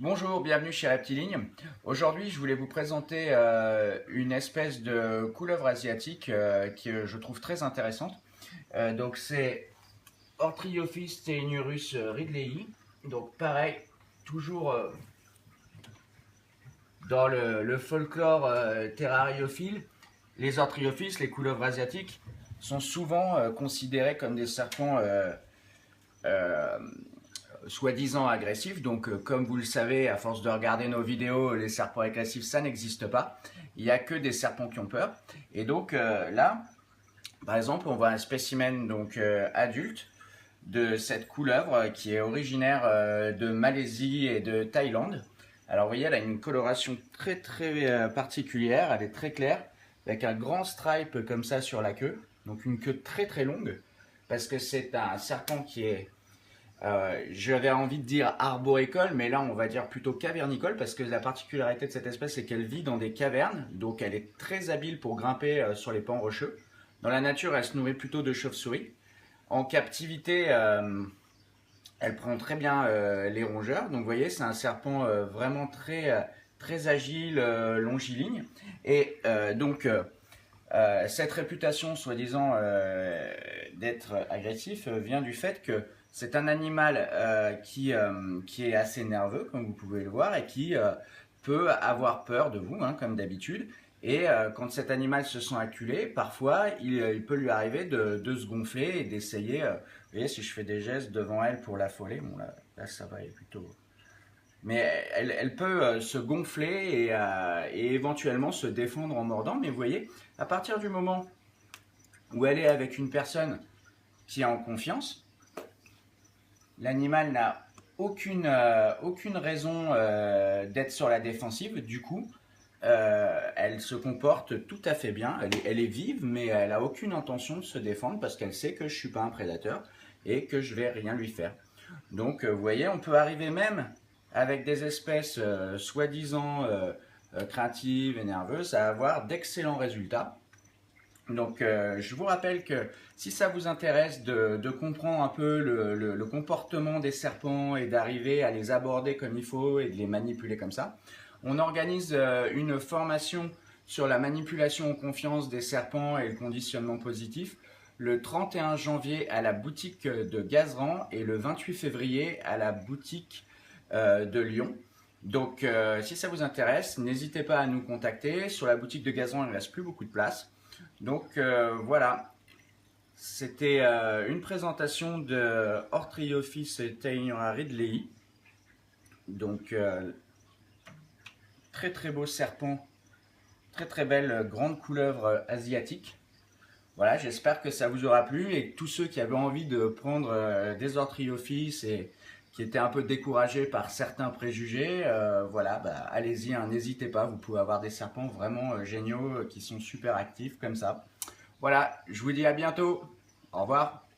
Bonjour, bienvenue chez Reptiline. Aujourd'hui, je voulais vous présenter une espèce de couleuvre asiatique que je trouve très intéressante. Donc c'est Orthriophis teinurus ridleyi. Donc pareil, toujours dans le folklore terrariophile, les orthriophis, les couleuvres asiatiques, sont souvent considérés comme des serpents euh, soi-disant agressifs. Donc, comme vous le savez, à force de regarder nos vidéos, les serpents agressifs, ça n'existe pas. Il n'y a que des serpents qui ont peur. Et donc là, par exemple, on voit un spécimen donc adulte de cette couleuvre qui est originaire de Malaisie et de Thaïlande. Alors, vous voyez, elle a une coloration très très particulière. Elle est très claire, avec un grand stripe comme ça sur la queue. Donc, une queue très très longue, parce que c'est un serpent qui est j'avais envie de dire arboricole, mais là on va dire plutôt cavernicole, parce que la particularité de cette espèce c'est qu'elle vit dans des cavernes, donc elle est très habile pour grimper sur les pans rocheux. Dans la nature, elle se nourrit plutôt de chauves-souris. En captivité, elle prend très bien les rongeurs. Donc vous voyez, c'est un serpent vraiment très agile, longiligne. Et cette réputation, soi-disant, d'être agressif vient du fait que c'est un animal qui est assez nerveux, comme vous pouvez le voir, et qui peut avoir peur de vous, hein, comme d'habitude. Et quand cet animal se sent acculé, parfois, il peut lui arriver de se gonfler et d'essayer. Vous voyez, si je fais des gestes devant elle pour l'affoler, bon là ça va, elle est plutôt. Mais elle peut se gonfler et éventuellement se défendre en mordant. Mais vous voyez, à partir du moment où elle est avec une personne qui est en confiance, l'animal n'a aucune raison d'être sur la défensive. Du coup, elle se comporte tout à fait bien. Elle est vive, mais elle n'a aucune intention de se défendre parce qu'elle sait que je ne suis pas un prédateur et que je ne vais rien lui faire. Donc, vous voyez, on peut arriver même avec des espèces soi-disant craintives et nerveuses à avoir d'excellents résultats. Donc, je vous rappelle que si ça vous intéresse de comprendre un peu le comportement des serpents et d'arriver à les aborder comme il faut et de les manipuler comme ça, on organise une formation sur la manipulation en confiance des serpents et le conditionnement positif le 31 janvier à la boutique de Gazeran et le 28 février à la boutique de Lyon. Donc, si ça vous intéresse, n'hésitez pas à nous contacter. Sur la boutique de Gazeran, il ne reste plus beaucoup de place. Donc voilà, c'était une présentation de Orthriophis teinura ridleyi. Donc très très beau serpent, très très belle grande couleuvre asiatique. Voilà, j'espère que ça vous aura plu et tous ceux qui avaient envie de prendre des Orthriophis et qui étaient un peu découragés par certains préjugés, voilà, bah, allez-y, hein, n'hésitez pas, vous pouvez avoir des serpents vraiment géniaux qui sont super actifs comme ça. Voilà, je vous dis à bientôt. Au revoir.